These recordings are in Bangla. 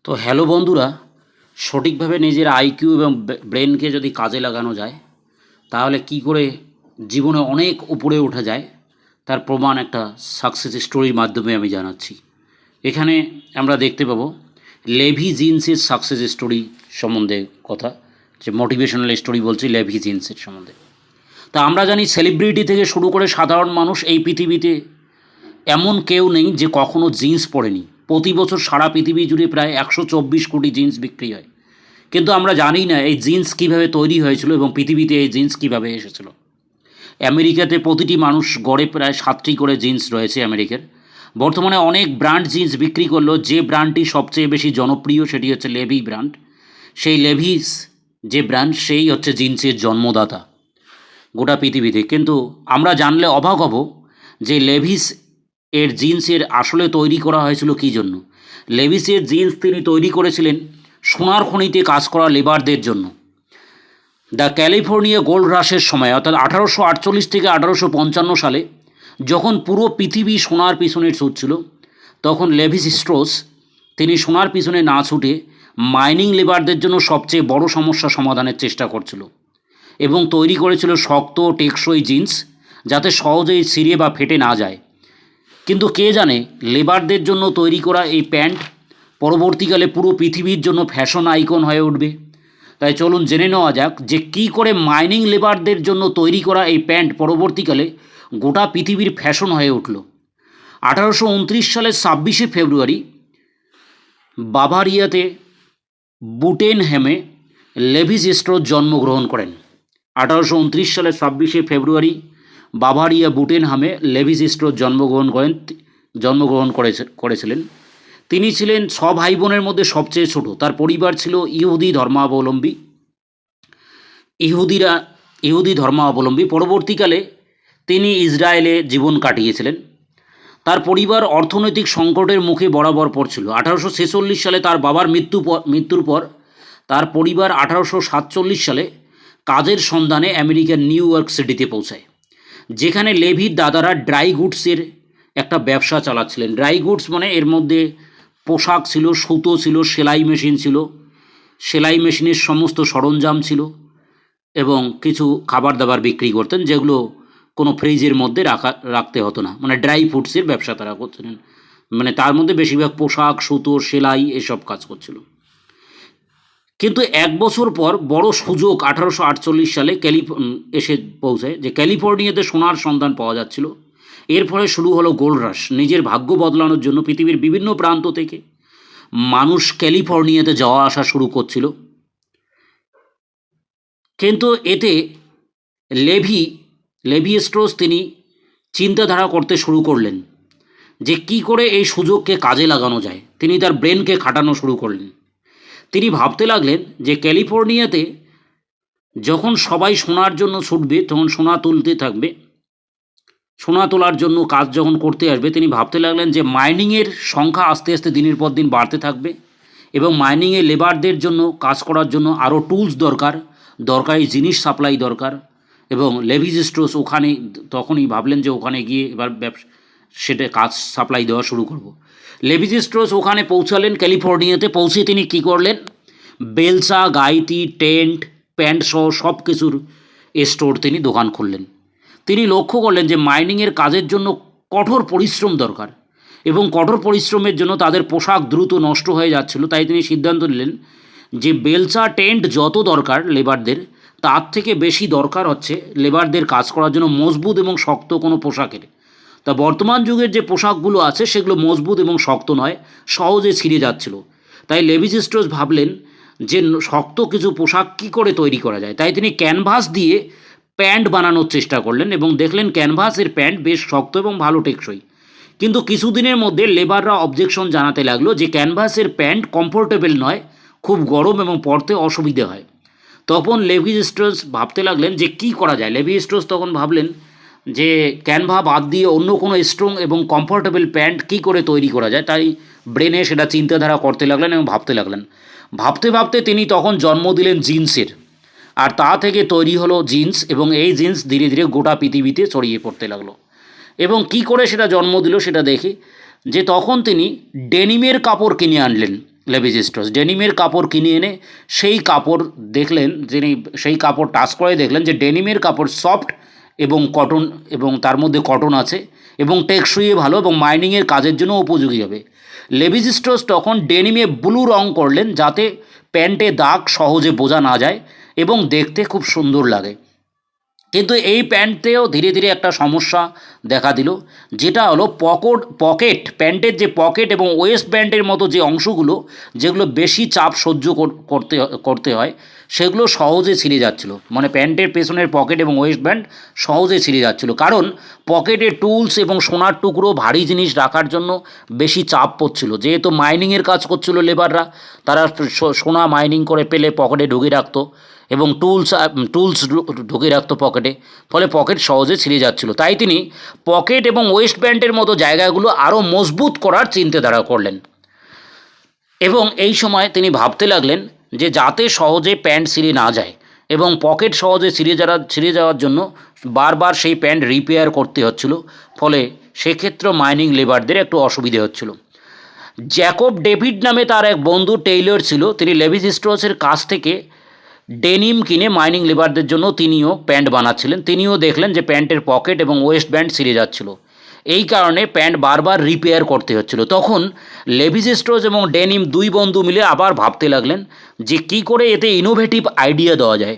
তো হ্যালো বন্ধুরা, সঠিকভাবে নিজের আইকিউ এবং ব্রেনকে যদি কাজে লাগানো যায় তাহলে কি করে জীবনে অনেক উপরে ওঠা যায় তার প্রমাণ একটা সাকসেস স্টোরির মাধ্যমে আমি জানাচ্ছি। এখানে আমরা দেখতে পাবো লেভি জিন্সের সাকসেস স্টোরি সম্বন্ধে কথা, যে মোটিভেশনাল স্টোরি বলছি লেভি জিন্সের সম্বন্ধে। তা আমরা জানি সেলিব্রিটি থেকে শুরু করে সাধারণ মানুষ এই পৃথিবীতে এমন কেউ নেই যে কখনো জিন্স পরেনি। প্রতি বছর সারা পৃথিবী জুড়ে প্রায় 124 কোটি জিন্স বিক্রি হয়, কিন্তু আমরা জানি না এই জিন্স কীভাবে তৈরি হয়েছিল এবং পৃথিবীতে এই জিন্স কীভাবে এসেছিল। আমেরিকাতে প্রতিটি মানুষ গড়ে প্রায় 7টি করে জিন্স রয়েছে আমেরিকার। বর্তমানে অনেক ব্র্যান্ড জিন্স বিক্রি করলেও যে ব্র্যান্ডটি সবচেয়ে বেশি জনপ্রিয় সেটি হচ্ছে লেভি ব্র্যান্ড। সেই লেভিস যে ব্র্যান্ড সেই হচ্ছে জিন্সের জন্মদাতা গোটা পৃথিবীতে। কিন্তু আমরা জানলে অবাক হব যে লেভিস এর জিন্সের আসলে তৈরি করা হয়েছিল কী জন্য। লেভিসের জিন্স তিনি তৈরি করেছিলেন সোনার খনিতে কাজ করা লেবারদের জন্য। দ্য ক্যালিফোর্নিয়া গোল্ড রাশের সময় অর্থাৎ 1848 থেকে 1855 সালে যখন পুরো পৃথিবী সোনার পিছনে ছুটছিল, তখন লেভিস স্ট্রোস তিনি সোনার পিছনে না ছুটে মাইনিং লেবারদের জন্য সবচেয়ে বড় সমস্যা সমাধানের চেষ্টা করছিল এবং তৈরি করেছিল শক্ত টেকসই জিন্স যাতে সহজেই ছিঁড়ে বা ফেটে না যায়। কিন্তু কে জানে লেবারদের জন্য তৈরি করা এই প্যান্ট পরবর্তীকালে পুরো পৃথিবীর জন্য ফ্যাশন আইকন হয়ে উঠবে। তাই চলুন জেনে নেওয়া যাক যে কী করে মাইনিং লেবারদের জন্য তৈরি করা এই প্যান্ট পরবর্তীকালে গোটা পৃথিবীর ফ্যাশন হয়ে উঠল। 1829 সালের 26শে ফেব্রুয়ারি বাভারিয়াতে বুটেনহ্যামে লেভিস স্ট্রোস জন্মগ্রহণ করেন। 1829 সালের 26শে ফেব্রুয়ারি বাভারিয়া বুটেনহামে লেভিস স্ট্রোস জন্মগ্রহণ করেছিলেন। তিনি ছিলেন 6 ভাই বোনের মধ্যে সবচেয়ে ছোট। তার পরিবার ছিল ইহুদি ধর্মাবলম্বী। পরবর্তীকালে তিনি ইসরায়েলে জীবন কাটিয়েছিলেন। তার পরিবার অর্থনৈতিক সংকটের মুখে বরাবর পড়ছিল। 1846 সালে তার বাবার মৃত্যুর পর তার পরিবার 1847 সালে কাজের সন্ধানে আমেরিকার নিউ ইয়র্ক সিটিতে পৌঁছায়, যেখানে লেভির দাদারা ড্রাই গুডসের একটা ব্যবসা চালাচ্ছিলেন। ড্রাই গুডস মানে এর মধ্যে পোশাক ছিল, সুতো ছিল, সেলাই মেশিন ছিল, সেলাই মেশিনের সমস্ত সরঞ্জাম ছিল এবং কিছু খাবার দাবার বিক্রি করতেন যেগুলো কোনো ফ্রিজের মধ্যে রাখতে হতো না। মানে ড্রাই ফ্রুটসের ব্যবসা তারা করছিলেন। মানে তার মধ্যে বেশিরভাগ পোশাক, সুতো, সেলাই এসব কাজ করছিল। কিন্তু 1 বছর পর বড় সুযোগ 1848 সালে এসে পৌঁছায় যে ক্যালিফোর্নিয়াতে সোনার সন্ধান পাওয়া যাচ্ছিল। এর ফলে শুরু হলো গোল্ড রাশ। নিজের ভাগ্য বদলানোর জন্য পৃথিবীর বিভিন্ন প্রান্ত থেকে মানুষ ক্যালিফোর্নিয়াতে যাওয়া আসা শুরু করছিল। কিন্তু এতে লেভি স্ট্রোস তিনি চিন্তাধারা করতে শুরু করলেন যে কি করে এই সুযোগকে কাজে লাগানো যায়। তিনি তার ব্রেনকে খাটানো শুরু করলেন। তিনি ভাবতে লাগলেন যে ক্যালিফোর্নিয়াতে যখন সবাই সোনার জন্য ছুটবে, তখন সোনা তুলতে থাকবে, সোনা তোলার জন্য কাজ যখন করতে আসবে, তিনি ভাবতে লাগলেন যে মাইনিংয়ের সংখ্যা আস্তে আস্তে দিনের পর দিন বাড়তে থাকবে এবং মাইনিংয়ে লেবারদের জন্য কাজ করার জন্য আরও টুলস দরকারি জিনিস সাপ্লাই দরকার। এবং লেভিস স্ট্রোস তখনই ভাবলেন যে ওখানে গিয়ে এবার সেটা কাজ সাপ্লাই দেওয়া শুরু করব। লেভিস স্ট্রোস ওখানে পৌঁছালেন। ক্যালিফোর্নিয়াতে পৌঁছে তিনি কী করলেন, বেলসা, গাইতি, টেন্ট, প্যান্ট সহ সব কিছুর স্টোর তিনি দোকান খুললেন। তিনি লক্ষ্য করলেন যে মাইনিংয়ের কাজের জন্য কঠোর পরিশ্রম দরকার এবং কঠোর পরিশ্রমের জন্য তাদের পোশাক দ্রুত নষ্ট হয়ে যাচ্ছিল। তাই তিনি সিদ্ধান্ত নিলেন যে বেলসা, টেন্ট যত দরকার লেবারদের, তার থেকে বেশি দরকার হচ্ছে লেবারদের কাজ করার জন্য মজবুত এবং শক্ত কোনো পোশাকের। তা বর্তমান যুগের যে পোশাকগুলো আছে সেগুলো মজবুত এবং শক্ত নয়, সহজে ছিঁড়ে যাচ্ছিল। তাই লেভিস স্ট্রোস ভাবলেন যে শক্ত কিছু পোশাক কী করে তৈরি করা যায়। তাই তিনি ক্যানভাস দিয়ে প্যান্ট বানানোর চেষ্টা করলেন এবং দেখলেন ক্যানভাসের প্যান্ট বেশ শক্ত এবং ভালো টেকসই। কিন্তু কিছুদিনের মধ্যে লেবাররা অবজেকশন জানাতে লাগলো যে ক্যানভাসের প্যান্ট কমফোর্টেবল নয়, খুব গরম এবং পরতে অসুবিধে হয়। তখন লেভিস স্ট্রোস ভাবতে লাগলেন যে কী করা যায়। লেভিস স্ট্রোস তখন ভাবলেন যে ক্যানভা বাদ দিয়ে অন্য কোনো স্ট্রং এবং কমফোর্টেবল প্যান্ট কী করে তৈরি করা যায়। তাই ব্রেনে সেটা চিন্তাধারা করতে লাগলেন এবং ভাবতে লাগলেন। ভাবতে ভাবতে তিনি তখন জন্ম দিলেন জিন্সের, আর তা থেকে তৈরি হলো জিন্স এবং এই জিন্স ধীরে ধীরে গোটা পৃথিবীতে ছড়িয়ে পড়তে লাগলো। এবং কি করে সেটা জন্ম দিল সেটা দেখি যে তখন তিনি ডেনিমের কাপড় কিনে আনলেন। লেভিস স্ট্রস ডেনিমের কাপড় কিনে এনে সেই কাপড় দেখলেন, যিনি সেই কাপড় টাচ করে দেখলেন যে ডেনিমের কাপড় সফট এবং কটন, এবং তার মধ্যে কটন আছে এবং টেকসই ভালো এবং মাইনিংয়ের কাজের জন্য উপযোগী হবে। লেভিস স্ট্রস তখন ডেনিমে ব্লু রং করলেন যাতে প্যান্টে দাগ সহজে বোঝা না যায় এবং দেখতে খুব সুন্দর লাগে। কিন্তু এই প্যান্টেও ধীরে ধীরে একটা সমস্যা দেখা দিল, যেটা হলো পকেট, প্যান্টের যে পকেট এবং ওয়েস্ট ব্যান্ডের মতো যে অংশগুলো, যেগুলো বেশি চাপ সহ্য করতে করতে হয়, সেগুলো সহজে ছিঁড়ে যাচ্ছিলো। মানে প্যান্টের পেছনের পকেট এবং ওয়েস্ট ব্যান্ড সহজে ছিঁড়ে যাচ্ছিলো, কারণ পকেটে টুলস এবং সোনার টুকরো ভারী জিনিস রাখার জন্য বেশি চাপ পড়ছিল। যেহেতু মাইনিংয়ের কাজ করছিল লেবাররা, তারা সোনা মাইনিং করে পেলে পকেটে ঢুকিয়ে রাখতো এবং টুলস ঢুকিয়ে রাখতো পকেটে, ফলে পকেট সহজে ছিঁড়ে যাচ্ছিলো। তাই তিনি পকেট এবং ওয়েস্ট ব্যান্ডের মতো জায়গাগুলো আরও মজবুত করার চিন্তাধারা করলেন এবং এই সময় তিনি ভাবতে লাগলেন যে যাতে সহজে প্যান্ট ছিঁড়ে না যায় এবং পকেট সহজে ছিঁড়ে যাওয়ার জন্য বারবার সেই প্যান্ট রিপেয়ার করতে হচ্ছিল, ফলে সেক্ষেত্রেও মাইনিং লেবারদের একটু অসুবিধে হচ্ছিল। জ্যাকব ডেভিড নামে তার এক বন্ধু টেইলর ছিল, তিনি লেভিস স্ট্রসের কাছ থেকে ডেনিম কিনে মাইনিং লেবারদের জন্য তিনিও প্যান্ট বানাচ্ছিলেন। তিনিও দেখলেন যে প্যান্টের পকেট এবং ওয়েস্ট ব্যান্ড ছিঁড়ে যাচ্ছিল, এই কারণে প্যান্ট বারবার রিপেয়ার করতে হচ্ছিল। তখন লেভিস স্ট্রস এবং ডেনিম দুই বন্ধু মিলে আবার ভাবতে লাগলেন যে কী করে এতে ইনোভেটিভ আইডিয়া দেওয়া যায়।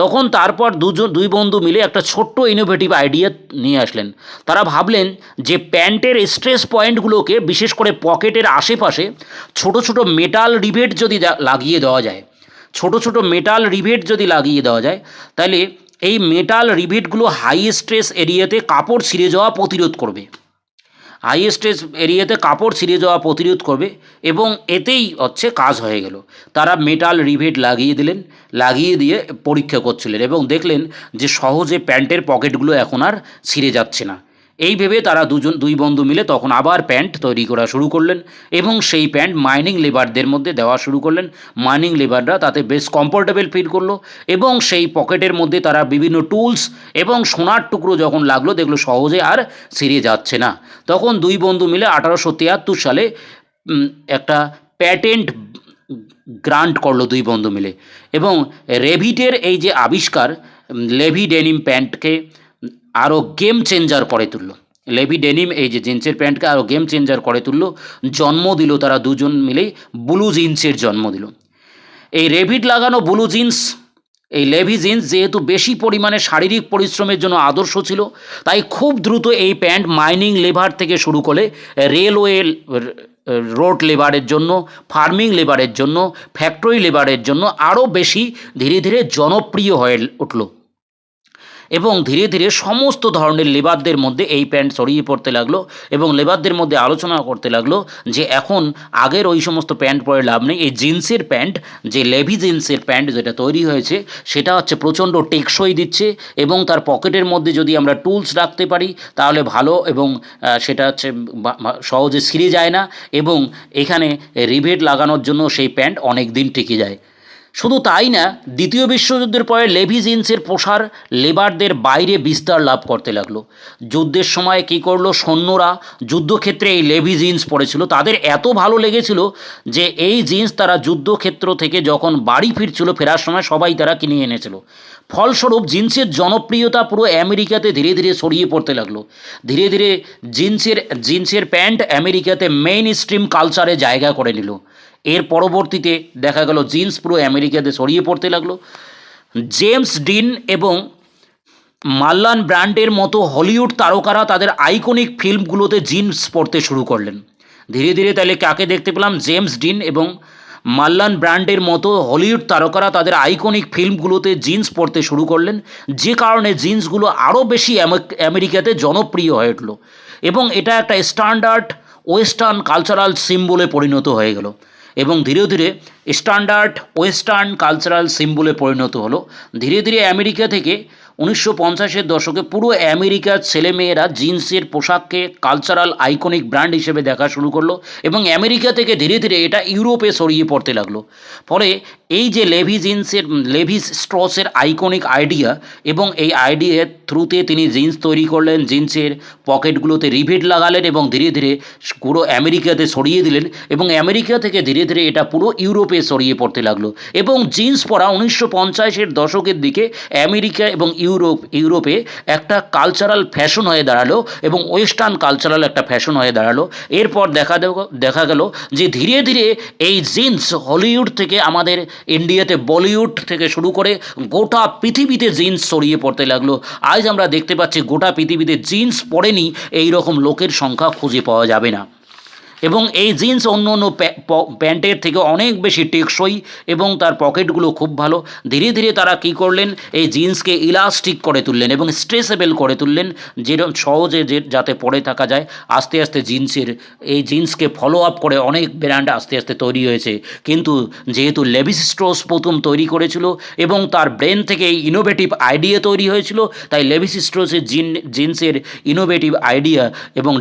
তখন তারপর দুই বন্ধু মিলে একটা ছোট্ট ইনোভেটিভ আইডিয়া নিয়ে আসলেন। তারা ভাবলেন যে প্যান্টের স্ট্রেস পয়েন্টগুলোকে, বিশেষ করে পকেটের আশেপাশে ছোট ছোট মেটাল রিভেট যদি লাগিয়ে দেওয়া যায়, তাহলে এই মেটাল রিভেটগুলো হাই স্ট্রেস এরিয়াতে কাপড় ছিঁড়ে যাওয়া প্রতিরোধ করবে এবং এতেই কাজ হয়ে গেল। তারা মেটাল রিভেট লাগিয়ে দিয়ে পরীক্ষা করছিলেন এবং দেখলেন যে সহজে প্যান্টের পকেটগুলো এখন আর ছিঁড়ে যাচ্ছে না। এই ভেবে তারা দুই বন্ধু মিলে তখন আবার প্যান্ট তৈরি করা শুরু করলেন এবং সেই প্যান্ট মাইনিং লেবারদের মধ্যে দেওয়া শুরু করলেন। মাইনিং লেবাররা তাতে বেশ কমফোর্টেবল ফিল করলো এবং সেই পকেটের মধ্যে তারা বিভিন্ন টুলস এবং সোনার টুকরো যখন লাগলো, দেখলো সহজে আর ছিঁড়ে যাচ্ছে না। তখন দুই বন্ধু মিলে 1873 সালে একটা প্যাটেন্ট গ্রান্ট করলো দুই বন্ধু মিলে এবং রেভিটের এই যে আবিষ্কার লেভি ডেনিম প্যান্টকে আরও গেম চেঞ্জার করে তুললো। লেভি ডেনিম এই যে জিন্সের প্যান্টকে আরও গেম চেঞ্জার করে তুললো, জন্ম দিল তারা দুজন মিলেই ব্লু জিন্সের জন্ম দিল। এই রেভিট লাগানো ব্লু জিন্স, এই লেভি জিন্স যেহেতু বেশি পরিমাণে শারীরিক পরিশ্রমের জন্য আদর্শ ছিল, তাই খুব দ্রুত এই প্যান্ট মাইনিং লেবার থেকে শুরু করে রেলওয়ে রোড লেবারের জন্য, ফার্মিং লেবারের জন্য, ফ্যাক্টরি লেবারের জন্য আরও বেশি ধীরে ধীরে জনপ্রিয় হয়ে উঠল এবং ধীরে ধীরে সমস্ত ধরনের লেবারদের মধ্যে এই প্যান্ট ছড়িয়ে পড়তে লাগলো এবং লেবারদের মধ্যে আলোচনা করতে লাগলো যে এখন আগের ওই সমস্ত প্যান্ট পরে লাভ নেই, এই জিন্সের প্যান্ট, যে লেভি জিন্সের প্যান্ট যেটা তৈরি হয়েছে সেটা প্রচণ্ড টেকসই দিচ্ছে এবং তার পকেটের মধ্যে যদি আমরা টুলস রাখতে পারি তাহলে ভালো এবং সেটা সহজে ছিঁড়ে যায় না এবং এখানে রিভেট লাগানোর জন্য সেই প্যান্ট অনেক দিন টিকে যায়। শুধু তাই না, দ্বিতীয় বিশ্বযুদ্ধের পরে লেভি জিন্সের প্রসার লেবারদের বাইরে বিস্তার লাভ করতে লাগলো। যুদ্ধের সময় কী করলো, সৈন্যরা যুদ্ধক্ষেত্রে এই লেভি জিন্স পরেছিল, তাদের এত ভালো লেগেছিল যে এই জিন্স তারা যুদ্ধক্ষেত্র থেকে যখন বাড়ি ফেরার সময় সবাই তারা কিনে এনেছিল। ফলস্বরূপ জিন্সের জনপ্রিয়তা পুরো আমেরিকাতে ধীরে ধীরে ছড়িয়ে পড়তে লাগলো। ধীরে ধীরে জিন্সের প্যান্ট আমেরিকাতে মেইন স্ট্রিম কালচারে জায়গা করে নিল। এর পরবর্তীতে দেখা গেল জিন্স পুরো আমেরিকাতে ছড়িয়ে পড়তে লাগলো। জেমস ডিন এবং মার্লন ব্র্যান্ডের মতো হলিউড তারকারা তাদের আইকনিক ফিল্মগুলোতে জিন্স পরতে শুরু করলেন। ধীরে ধীরে তাহলে কাকে দেখতে পেলাম, জেমস ডিন এবং মার্লন ব্র্যান্ডের মতো হলিউড তারকারা তাদের আইকনিক ফিল্মগুলোতে জিন্স পরতে শুরু করলেন, যে কারণে জিন্সগুলো আরও বেশি আমেরিকাতে জনপ্রিয় হয়ে উঠল এবং এটা একটা স্ট্যান্ডার্ড ওয়েস্টার্ন কালচারাল সিম্বলে পরিণত হয়ে গেল এবং ধীরে ধীরে স্ট্যান্ডার্ড ওয়েস্টার্ন কালচারাল সিম্বলে পরিণত হলো। ধীরে ধীরে আমেরিকা থেকে 1950-এর দশকে পুরো আমেরিকার ছেলেমেয়েরা জিন্সের পোশাককে কালচারাল আইকনিক ব্র্যান্ড হিসেবে দেখা শুরু করলো এবং আমেরিকা থেকে ধীরে ধীরে এটা ইউরোপে ছড়িয়ে পড়তে লাগলো। ফলে এই যে লেভিস স্ট্রসের আইকনিক আইডিয়া এবং এই আইডিয়ার থ্রুতে তিনি জিন্স তৈরি করলেন, জিন্সের পকেটগুলোতে রিভেট লাগালেন এবং ধীরে ধীরে পুরো আমেরিকাতে ছড়িয়ে দিলেন এবং আমেরিকা থেকে ধীরে ধীরে এটা পুরো ইউরোপে ছড়িয়ে পড়তে লাগলো এবং জিন্স পরা 1950-এর দশকের দিকে আমেরিকা এবং ইউরোপে একটা কালচারাল ফ্যাশন হয়ে দাঁড়ালো এবং ওয়েস্টার্ন কালচারাল একটা ফ্যাশন হয়ে দাঁড়ালো। এরপর দেখা গেল যে ধীরে ধীরে এই জিন্স হলিউড থেকে আমাদের ইন্ডিয়াতে বলিউড থেকে শুরু করে গোটা পৃথিবীতে জিন্স ছড়িয়ে পড়তে লাগলো। আজ আমরা দেখতে পাচ্ছি গোটা পৃথিবীতে জিন্স পরেনি এই রকম লোকের সংখ্যা খুঁজে পাওয়া যাবে না এবং এই জিন্স অন্য অন্য প্যান্টের থেকে অনেক বেশি টেকসই এবং তার পকেটগুলো খুব ভালো। ধীরে ধীরে তারা কী করলেন, এই জিন্সকে ইলাস্টিক করে তুললেন এবং স্ট্রেচেবল করে তুললেন, যেরকম সহজে যাতে পরে থাকা যায়। আস্তে আস্তে এই জিন্সকে ফলো আপ করে অনেক ব্র্যান্ড আস্তে আস্তে তৈরি হয়েছে, কিন্তু যেহেতু লেভিস স্ট্রস প্রথম তৈরি করেছিল এবং তার ব্রেন থেকে এই ইনোভেটিভ আইডিয়া তৈরি হয়েছিল, তাই লেভিস স্ট্রসের জিন্সের ইনোভেটিভ আইডিয়া এবং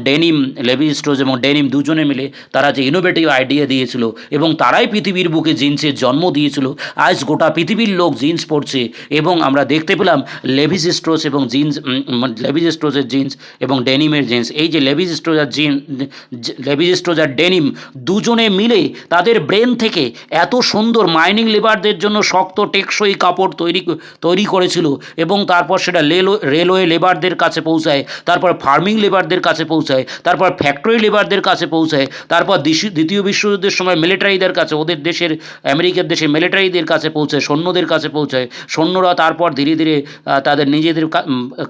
লেভিস স্ট্রস এবং ডেনিম দুজনে মিলে তারা যে ইনোভেটিভ আইডিয়া দিয়েছিল এবং তারাই পৃথিবীর বুকে জিন্সের জন্ম দিয়েছিল। আজ গোটা পৃথিবীর লোক জিন্স পরছে এবং আমরা দেখতে পেলাম লেভিস স্ট্রসের জিন্স এবং ডেনিমের জিন্স। এই যে লেভিস স্ট্রস আর ডেনিম দুজনে মিলে তাদের ব্রেন থেকে এত সুন্দর মাইনিং লেবারদের জন্য শক্ত টেকসই কাপড় তৈরি করেছিল এবং তারপর সেটা রেলওয়ে লেবারদের কাছে পৌঁছায়, তারপর ফার্মিং লেবারদের কাছে পৌঁছায়, তারপর ফ্যাক্টরি লেবারদের কাছে পৌঁছায়, তারপর দ্বিতীয় বিশ্বযুদ্ধের সময় মিলিটারিদের কাছে, ওদের দেশের আমেরিকার দেশে মিলিটারিদের কাছে পৌঁছায়, সৈন্যদের কাছে পৌঁছায়, সৈন্যরা তারপর ধীরে ধীরে তাদের নিজেদের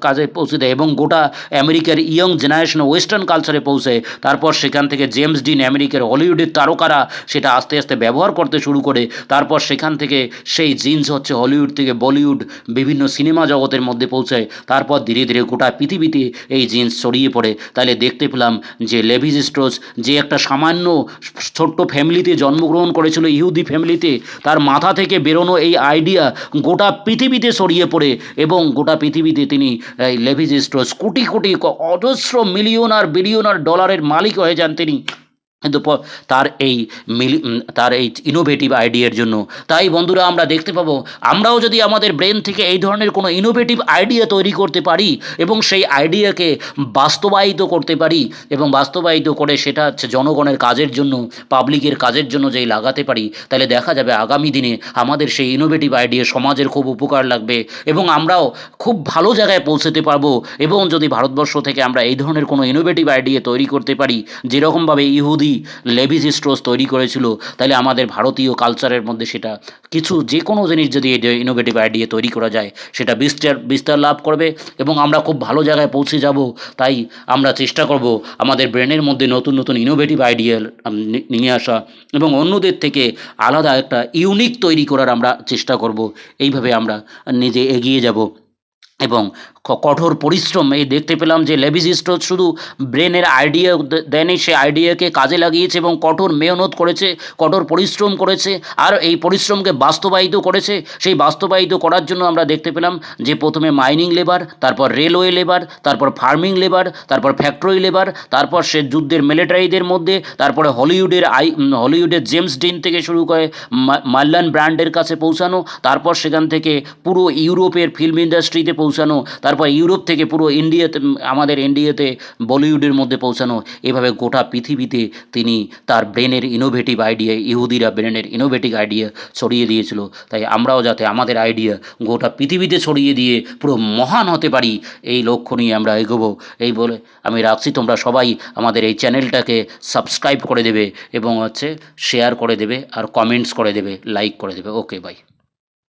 কাজে পৌঁছে দেয় এবং গোটা আমেরিকার ইয়ং জেনারেশন ওয়েস্টার্ন কালচারে পৌঁছায়। তারপর সেখান থেকে জেমস ডিন, আমেরিকার হলিউডের তারকারা সেটা আস্তে আস্তে ব্যবহার করতে শুরু করে। তারপর সেখান থেকে সেই জিন্স হচ্ছে হলিউড থেকে বলিউড বিভিন্ন সিনেমা জগতের মধ্যে পৌঁছায়। তারপর ধীরে ধীরে গোটা পৃথিবীতে এই জিন্স ছড়িয়ে পড়ে। তাহলে দেখতে পেলাম যে লেভিস স্ট্রস যে একটা সামান্য ছোট্ট ফ্যামিলিতে জন্মগ্রহণ করেছিল, ইহুদি ফ্যামিলিতে, তার মাথা থেকে বেরোনো এই আইডিয়া গোটা পৃথিবীতে ছড়িয়ে পড়ে এবং গোটা পৃথিবীতে তিনি লেভিস স্ট্রস কোটি কোটি অজস্র বিলিয়নার ডলারের মালিক হয়ে যান তিনি, কিন্তু তার এই ইনোভেটিভ আইডিয়ার জন্য। তাই বন্ধুরা আমরা দেখতে পাবো, আমরাও যদি আমাদের ব্রেন থেকে এই ধরনের কোনো ইনোভেটিভ আইডিয়া তৈরি করতে পারি এবং সেই আইডিয়াকে বাস্তবায়িত করতে পারি এবং বাস্তবায়িত করে সেটা হচ্ছে জনগণের কাজের জন্য, পাবলিকের কাজের জন্য যেই লাগাতে পারি, তাহলে দেখা যাবে আগামী দিনে আমাদের সেই ইনোভেটিভ আইডিয়া সমাজের খুব উপকার লাগবে এবং আমরাও খুব ভালো জায়গায় পৌঁছতে পারবো। এবং যদি ভারতবর্ষ থেকে আমরা এই ধরনের কোনো ইনোভেটিভ আইডিয়া তৈরি করতে পারি, যেরকমভাবে ইহুদি লেভিস স্ট্রস তৈরি করেছিল, তাহলে আমাদের ভারতীয় কালচারের মধ্যে সেটা যে কোনো জিনিস যদি ইনোভেটিভ আইডিয়া তৈরি করা যায় সেটা বিস্তার লাভ করবে এবং আমরা খুব ভালো জায়গায় পৌঁছে যাব। তাই আমরা চেষ্টা করব আমাদের ব্রেনের মধ্যে নতুন নতুন ইনোভেটিভ আইডিয়া নিয়ে আসা এবং অন্যদের থেকে আলাদা একটা ইউনিক তৈরি করার আমরা চেষ্টা করব। এইভাবে আমরা নিজে এগিয়ে যাব এবং কঠোর পরিশ্রম। এই দেখতে পেলাম যে লেভিস স্ট্রস শুধু ব্রেনের আইডিয়া দেয়নি, সে আইডিয়াকে কাজে লাগিয়েছে এবং কঠোর মেহনত করেছে, কঠোর পরিশ্রম করেছে আর এই পরিশ্রমকে বাস্তবায়িত করেছে। সেই বাস্তবায়িত করার জন্য আমরা দেখতে পেলাম যে প্রথমে মাইনিং লেবার, তারপর রেলওয়ে লেবার, তারপর ফার্মিং লেবার, তারপর ফ্যাক্টরি লেবার, তারপর সে যুদ্ধের মিলিটারিদের মধ্যে, তারপরে হলিউডের জেমস ডিন থেকে শুরু করে মার্লন ব্র্যান্ডের কাছে পৌঁছানো, তারপর সেখান থেকে পুরো ইউরোপের ফিল্ম ইন্ডাস্ট্রিতে পৌঁছানো, তারপর ইউরোপ থেকে পুরো আমাদের ইন্ডিয়াতে বলিউডের মধ্যে পৌঁছানো। এভাবে গোটা পৃথিবীতে তিনি তার ব্রেনের ইনোভেটিভ আইডিয়া, ইহুদিরা ব্রেনের ইনোভেটিভ আইডিয়া ছড়িয়ে দিয়েছিল। তাই আমরাও যাতে আমাদের আইডিয়া গোটা পৃথিবীতে ছড়িয়ে দিয়ে পুরো মহান হতে পারি, এই লক্ষ্য নিয়ে আমরা এগোবো। এই বলে আমি রাখছি, তোমরা সবাই আমাদের এই চ্যানেলটাকে সাবস্ক্রাইব করে দেবে এবং শেয়ার করে দেবে আর কমেন্টস করে দেবে, লাইক করে দেবে। ওকে, বাই।